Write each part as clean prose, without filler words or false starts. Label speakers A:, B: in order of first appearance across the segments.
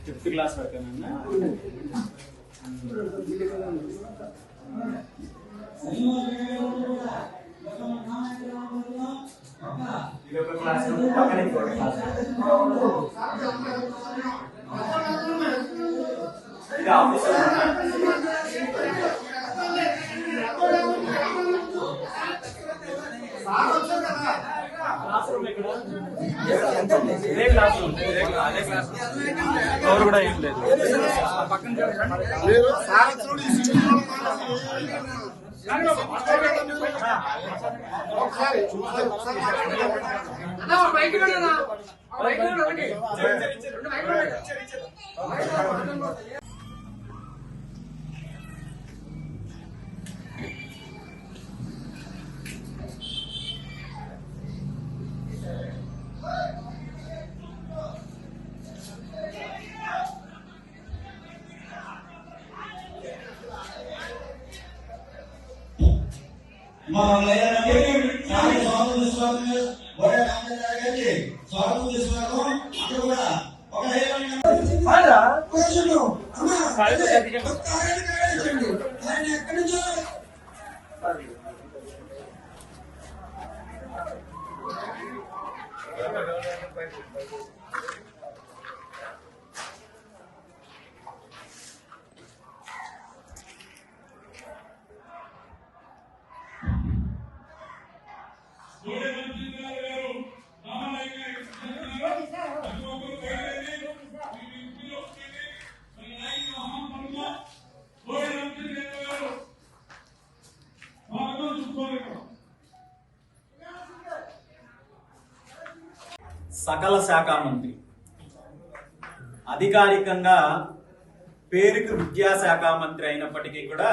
A: Fifth class వరకేనా? ఇది ఒక class, పక్కన ఇంకొక క్లాస్. ఇది ఆఫీస్ ఎవరు కూడా ఏం లేదు. సకల శాఖ మంత్రి, అధికారికంగా పేరుకు విద్యాశాఖ మంత్రి అయినప్పటికీ కూడా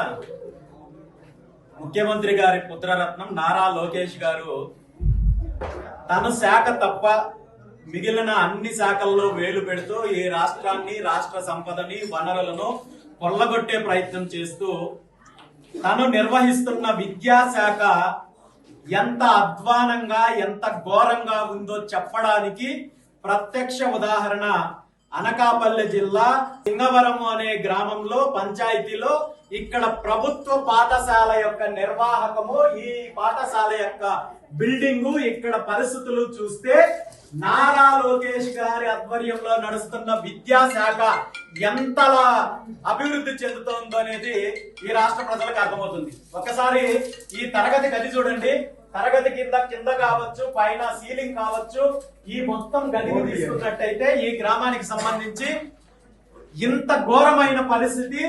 A: ముఖ్యమంత్రి గారి పుత్రరత్నం నారా లోకేష్ గారు తన శాఖ తప్ప మిగిలిన అన్ని శాఖల్లో వేలు పెడుతూ ఈ రాష్ట్రాన్ని, రాష్ట్ర సంపదని, వనరులను కొల్లగొట్టే ప్రయత్నం చేస్తూ తను నిర్వహిస్తున్న విద్యాశాఖ ఎంత అధ్వానంగా, ఎంత ఘోరంగా ఉందో చెప్పడానికి ప్రత్యక్ష ఉదాహరణ అనకాపల్లి జిల్లా సింగవరం అనే గ్రామంలో పంచాయతీలో ఇక్కడ ప్రభుత్వ పాఠశాల యొక్క నిర్వాహకము, ఈ పాఠశాల యొక్క బిల్డింగు, ఇక్కడ పరిస్థితులు చూస్తే నారా లోకేష్ గారి ఆధ్వర్యంలో నడుస్తున్న విద్యాశాఖ ఎంతలా అభివృద్ధి చెందుతోందో అనేది ఈ రాష్ట్ర ప్రజలకు అర్థమవుతుంది. ఒకసారి ఈ తరగతి గది చూడండి. తరగతి కింద కావచ్చు, పైన సీలింగ్ కావచ్చు, ఈ మొత్తం గదిని తీసుకున్నట్టయితే ఈ గ్రామానికి సంబంధించి ఇంత ఘోరమైన పరిస్థితి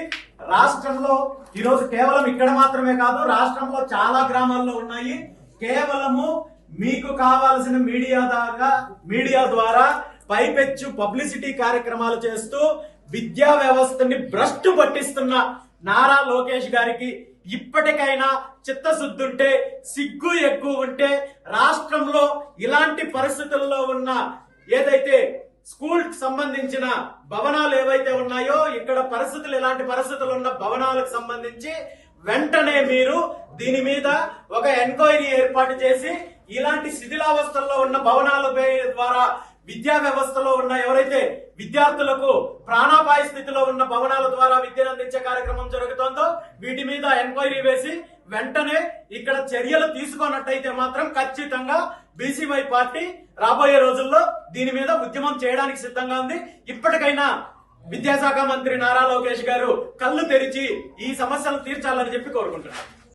A: రాష్ట్రంలో ఈరోజు కేవలం ఇక్కడ మాత్రమే కాదు, రాష్ట్రంలో చాలా గ్రామాల్లో ఉన్నాయి. కేవలము మీకు కావాల్సిన మీడియా ద్వారా పైపెచ్చు పబ్లిసిటీ కార్యక్రమాలు చేస్తూ విద్యా వ్యవస్థని భ్రష్టు పట్టిస్తున్న నారా లోకేష్ గారికి ఇప్పటికైనా చిత్తశుద్ధి ఉంటే, సిగ్గు ఎక్కువ ఉంటే, రాష్ట్రంలో ఇలాంటి పరిస్థితుల్లో ఉన్న ఏదైతే స్కూల్ సంబంధించిన భవనాలు ఏవైతే ఉన్నాయో, ఇక్కడ పరిస్థితులు ఎలాంటి పరిస్థితులు ఉన్న భవనాలకు సంబంధించి వెంటనే మీరు దీని మీద ఒక ఎంక్వైరీ ఏర్పాటు చేసి ఇలాంటి శిథిలావస్థల్లో ఉన్న భవనాల ద్వారా విద్యా వ్యవస్థలో ఉన్న ఎవరైతే విద్యార్థులకు ప్రాణాపాయ స్థితిలో ఉన్న భవనాల ద్వారా విద్యను అందించే కార్యక్రమం జరుగుతోందో వీటి మీద ఎంక్వైరీ వేసి వెంటనే ఇక్కడ చర్యలు తీసుకున్నట్టయితే మాత్రం ఖచ్చితంగా బీసీవై పార్టీ రాబోయే రోజుల్లో దీని మీద ఉద్యమం చేయడానికి సిద్ధంగా ఉంది. ఇప్పటికైనా విద్యాశాఖ మంత్రి నారా లోకేష్ గారు కళ్ళు తెరిచి ఈ సమస్యలు తీర్చాలని చెప్పి కోరుకుంటున్నారు.